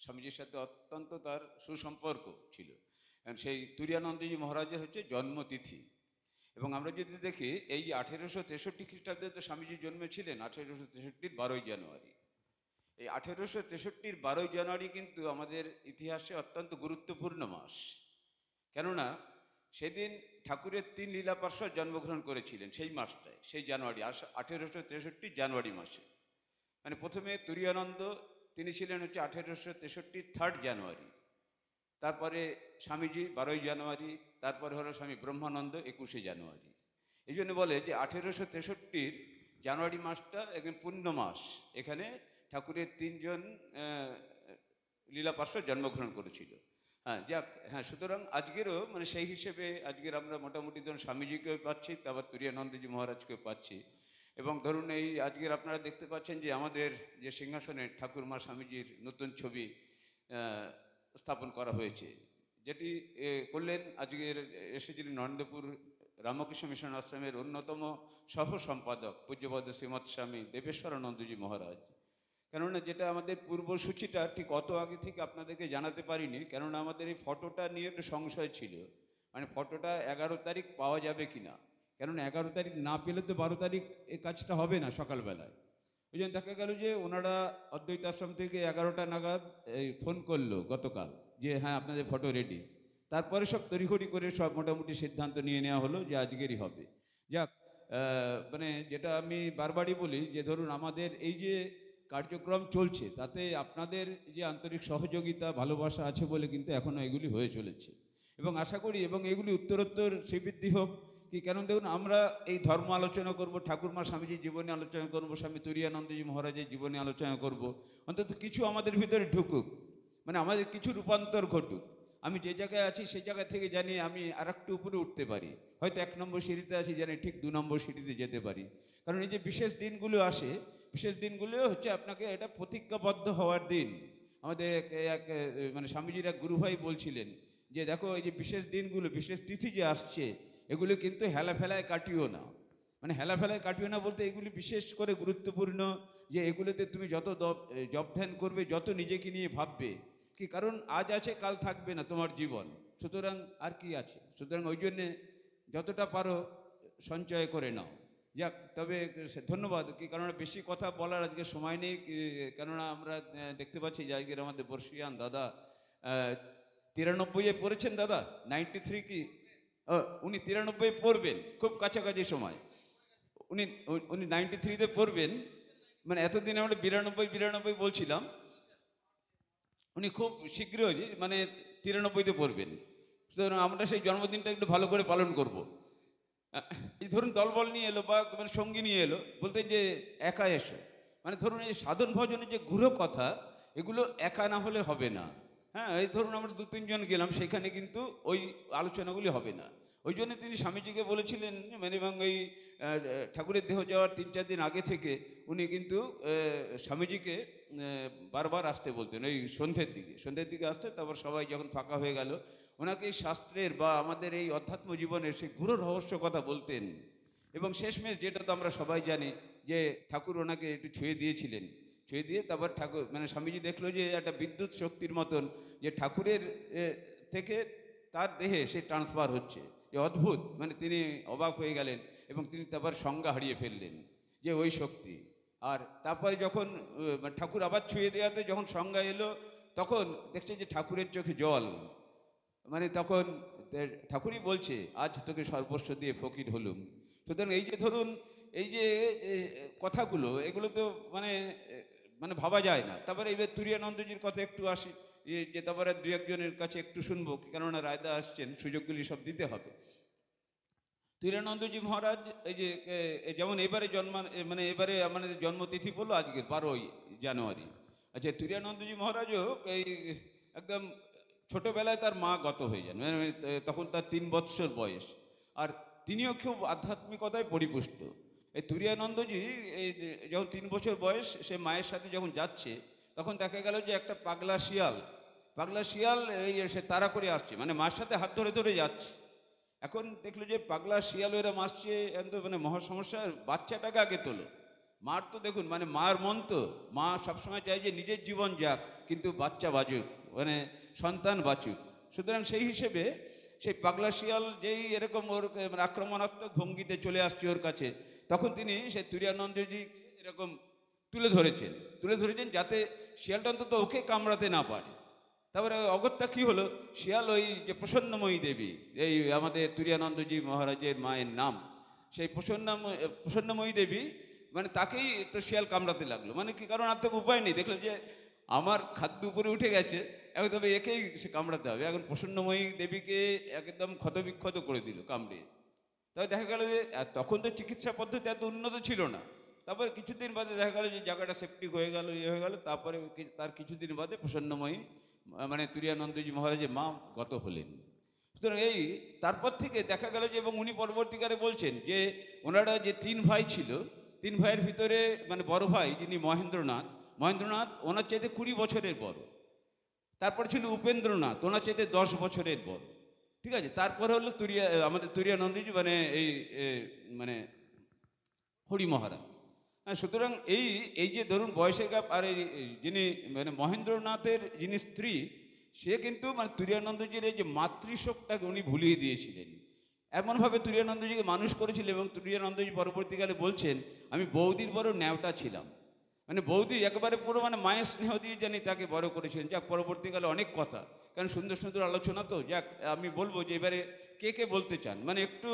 স্বামীজির সাথে অত্যন্ত তার সুসম্পর্ক ছিল। সেই তুরিয়ানন্দজি মহারাজের হচ্ছে জন্মতিথি। এবং আমরা যদি দেখি এই যে 1863 খ্রিস্টাব্দে তো স্বামীজি জন্মেছিলেন 1863-র 12ই জানুয়ারি। এই 1863-র 12ই জানুয়ারি কিন্তু আমাদের ইতিহাসে অত্যন্ত গুরুত্বপূর্ণ মাস। কেননা সেদিন ঠাকুরের 3 লীলা পার্ষদ জন্মগ্রহণ করেছিলেন সেই মাসটায়, সেই জানুয়ারি 1863 জানুয়ারি মাসে। মানে প্রথমে তুরীয়ানন্দ, তিনি ছিলেন হচ্ছে 1863 3 জানুয়ারি। তারপরে স্বামীজি 12ই জানুয়ারি, তারপরে হলো স্বামী ব্রহ্মানন্দ 21শে জানুয়ারি। এই জন্য বলে যে 1863-র জানুয়ারি মাসটা একদম পূর্ণ মাস। এখানে ঠাকুরের 3জন লীলা পার্ষদ জন্মগ্রহণ করেছিল। হ্যাঁ, যাক, হ্যাঁ, সুতরাং আজকেরও মানে সেই হিসেবে আজকের আমরা মোটামুটি ধরুন স্বামীজিকেও পাচ্ছি, তারপর তুরীয়ানন্দজি মহারাজকেও পাচ্ছি। এবং ধরুন এই আজকের আপনারা দেখতে পাচ্ছেন যে আমাদের যে সিংহাসনে ঠাকুরমা স্বামীজির নতুন ছবি স্থাপন করা হয়েছে, যেটি করলেন আজকের এসেছিলেন নরেন্দ্রপুর রামকৃষ্ণ মিশন আশ্রমের অন্যতম সহ সম্পাদক পূজ্যপদ শ্রীমৎ স্বামী দেবেশ্বরানন্দজি মহারাজ। কেননা যেটা আমাদের পূর্বসূচিটা ঠিক অত আগে থেকে আপনাদেরকে জানাতে পারিনি, কেননা আমাদের এই ফটোটা নিয়ে একটু সংশয় ছিল, মানে ফটোটা 11 তারিখ পাওয়া যাবে কিনা। কেননা 11 তারিখ না পেলে তো 12 তারিখ এই কাজটা হবে না সকালবেলায়। ওই জন্য দেখা গেল যে ওনারা অদ্বৈত আশ্রম থেকে 11টা নাগাদ এই ফোন করলো গতকাল যে হ্যাঁ আপনাদের ফটো রেডি। তারপরে সব তড়িঘড়ি করে সব মোটামুটি সিদ্ধান্ত নিয়ে নেওয়া হলো যে আজকেরই হবে। যাক, মানে যেটা আমি বারবারই বলি যে ধরুন আমাদের এই যে কার্যক্রম চলছে তাতে আপনাদের যে আন্তরিক সহযোগিতা ভালোবাসা আছে বলে কিন্তু এখনও এগুলি হয়ে চলেছে। এবং আশা করি এবং এগুলি উত্তরোত্তর শ্রীবৃদ্ধি হোক। কি কারণ দেখুন আমরা এই ধর্ম আলোচনা করব, ঠাকুরমা স্বামীজির জীবনী আলোচনা করব, স্বামী তুরীয়ানন্দজি মহারাজের জীবনী আলোচনা করব, অন্তত কিছু আমাদের ভিতরে ঢুকুক, মানে আমাদের কিছু রূপান্তর ঘটুক। আমি যে জায়গায় আছি সেই জায়গা থেকে জানি আমি আর একটু উপরে উঠতে পারি, হয়তো 1 নম্বর সিঁড়িতে আছি জানি ঠিক 2 নম্বর সিঁড়িতে যেতে পারি। কারণ এই যে বিশেষ দিনগুলো আসে, বিশেষ দিনগুলো হচ্ছে আপনাকে এটা প্রতিজ্ঞাবদ্ধ হওয়ার দিন। আমাদের এক মানে স্বামীজির এক গুরুভাই বলছিলেন যে দেখো এই যে বিশেষ দিনগুলো, বিশেষ তিথি যে আসছে, এগুলো কিন্তু হেলাফেলায় কাটিও না। মানে হেলাফেলায় কাটিও না বলতে এগুলি বিশেষ করে গুরুত্বপূর্ণ, যে এগুলোতে তুমি যত জপ ধ্যান করবে, যত নিজেকে নিয়ে ভাববে। কি কারণ আজ আছে কাল থাকবে না তোমার জীবন, সুতরাং আর কি আছে, সুতরাং ওই জন্যে যতটা পারো সঞ্চয় করে নাও। যাক, তবে ধন্যবাদ। কি কারণ বেশি কথা বলার আজকে সময় নেই, কেননা আমরা দেখতে পাচ্ছি যে আজকের আমাদের বর্ষিয়ান দাদা 93-এ পড়েছেন দাদা, 93 কি উনি 93 পড়বেন খুব কাছাকাছি সময়। উনি উনি 93-তে পড়বেন, মানে এতদিন আমরা 92 বলছিলাম, উনি খুব শীঘ্রই মানে 93-তে পড়বেন। সুতরাং আমরা সেই জন্মদিনটা একটু ভালো করে পালন করব। এই ধরুন দলবল নিয়ে এলো বা মানে সঙ্গী নিয়ে এলো, বলতে যে একা এসো, মানে ধরুন এই সাধন ভজনের যে গুরু কথা, এগুলো একা না হলে হবে না। হ্যাঁ, এই ধরুন আমরা 2-3 জন গেলাম, সেখানে কিন্তু ওই আলোচনাগুলি হবে না। ওই জন্য তিনি স্বামীজিকে বলেছিলেন, মানে এবং এই ঠাকুরের দেহ যাওয়ার 3-4 দিন আগে থেকে উনি কিন্তু স্বামীজিকে বারবার আসতে বলতেন, ওই সন্ধ্যের দিকে আসতে। তারপর সবাই যখন ফাঁকা হয়ে গেল, ওনাকে এই শাস্ত্রের বা আমাদের এই অধ্যাত্ম জীবনের সেই গুরু রহস্য কথা বলতেন। এবং শেষমেশ যেটা তো আমরা সবাই জানি যে ঠাকুর ওনাকে একটু ছুঁয়ে দিয়েছিলেন, ছুঁয়ে দিয়ে তারপর ঠাকুর মানে স্বামীজি দেখলো যে একটা বিদ্যুৎ শক্তির মতন যে ঠাকুরের থেকে তার দেহে সে ট্রান্সফার হচ্ছে, যে অদ্ভুত, মানে তিনি অবাক হয়ে গেলেন এবং তিনি তারপর সংজ্ঞা হারিয়ে ফেললেন যে ওই শক্তি। আর তারপরে যখন ঠাকুর আবার ছুঁয়ে দেওয়াতে যখন সংজ্ঞা এলো, তখন দেখছে যে ঠাকুরের চোখে জল, মানে তখন ঠাকুরই বলছে আজ তোকে সর্বস্ব দিয়ে ফকির হলুম। সুতরাং এই যে ধরুন এই যে কথাগুলো, এগুলো তো মানে মানে ভাবা যায় না। তারপরে এবার তুরীয়ানন্দজির কথা একটু আসি, যে তারপরে 2-1 জনের কাছে একটু শুনবো, কেননা রায়দা আসছেন, সুযোগগুলি সব দিতে হবে। তুরীয়ানন্দজি মহারাজ এই যে যেমন এবারে মানে এবারে আমাদের জন্মতিথি পড়লো আজকের 12ই জানুয়ারি। আচ্ছা, তুরীয়ানন্দজি মহারাজও এই একদম ছোটবেলায় তার মা গত হয়ে যান, মানে তখন তার 3 বৎসর বয়স। আর তিনিও খুব আধ্যাত্মিকতায় পরিপুষ্ট। এই তুরীয়ানন্দজি এই যখন 3 বছর বয়স, সে মায়ের সাথে যখন যাচ্ছে, তখন দেখা গেল যে একটা পাগলা শিয়াল এই সে তাড়া করে আসছে, মানে মায়ের সাথে হাত ধরে ধরে যাচ্ছে। এখন দেখলো যে পাগলা শিয়াল এরা মারছে, মানে মহা সমস্যা, বাচ্চাটাকে আগে তোলো। মার তো দেখুন মানে মার মন তো, মা সবসময় চায় যে নিজের জীবন যাক কিন্তু বাচ্চা বাঁচুক, মানে সন্তান বাঁচুক। সুতরাং সেই হিসেবে সেই পাগলা শিয়াল যেই এরকম ওর মানে আক্রমণাত্মক ভঙ্গিতে চলে আসছে ওর কাছে, তখন তিনি সেই তুরানন্দজি এরকম তুলে ধরেছেন যাতে শিয়ালটা অন্তত ওকে কামড়াতে না পারে। তারপরে অগত্যা কি হলো, শিয়াল ওই যে প্রসন্নময়ী দেবী, এই আমাদের তুরানন্দজি মহারাজের মায়ের নাম, সেই প্রসন্নময়ী দেবী, মানে তাকেই তো শিয়াল কামড়াতে লাগলো। মানে কি, কারণ আর তো উপায় নেই, দেখলো যে আমার খাদ্য উপরে উঠে গেছে, এখন তবে একেই সে কামড়াতে হবে। এখন প্রসন্নময়ী দেবীকে একদম ক্ষতবিক্ষত করে দিল কামড়ে। তবে দেখা গেল যে তখন তো চিকিৎসা পদ্ধতি এত উন্নত ছিল না। তারপরে কিছুদিন বাদে দেখা গেল যে জায়গাটা সেপ্টিক হয়ে গেল, ইয়ে হয়ে গেল। তারপরে তার কিছুদিন বাদে প্রসন্নময়ী মানে তুরানন্দজি মহারাজের মা গত হলেন। সুতরাং এই তারপর থেকে দেখা গেল যে, এবং উনি পরবর্তীকালে বলছেন যে ওনারা যে তিন ভাই ছিল, তিন ভাইয়ের ভিতরে মানে বড় ভাই যিনি মহেন্দ্রনাথ ওনার চাইতে 20 বছরের বড়। তারপর ছিল উপেন্দ্রনাথ, ওনার চাইতে 10 বছরের বড়। ঠিক আছে, তারপরে হলো আমাদের তুরানন্দজি মানে এই মানে হরি মহারাজ। হ্যাঁ, সুতরাং এই এই যে ধরুন বয়সের গ্যাপ, আর এই যিনি মানে মহেন্দ্রনাথের যিনি স্ত্রী, সে কিন্তু মানে তুরানন্দজির এই যে মাতৃশোকটাকে উনি ভুলিয়ে দিয়েছিলেন। এমনভাবে তুরানন্দজিকে মানুষ করেছিলেন, এবং তুরানন্দজি পরবর্তীকালে বলছেন, আমি বৌদির বড় ন্যাওটা ছিলাম। মানে বৌদি একেবারে পুরো মানে মায়ের স্নেহ দিয়ে জানি তাকে বড় করেছিলেন। যাক, পরবর্তীকালে অনেক কথা, কারণ সুন্দর সুন্দর আলোচনা তো। যাক, আমি বলবো যে এবারে কে কে বলতে চান, মানে একটু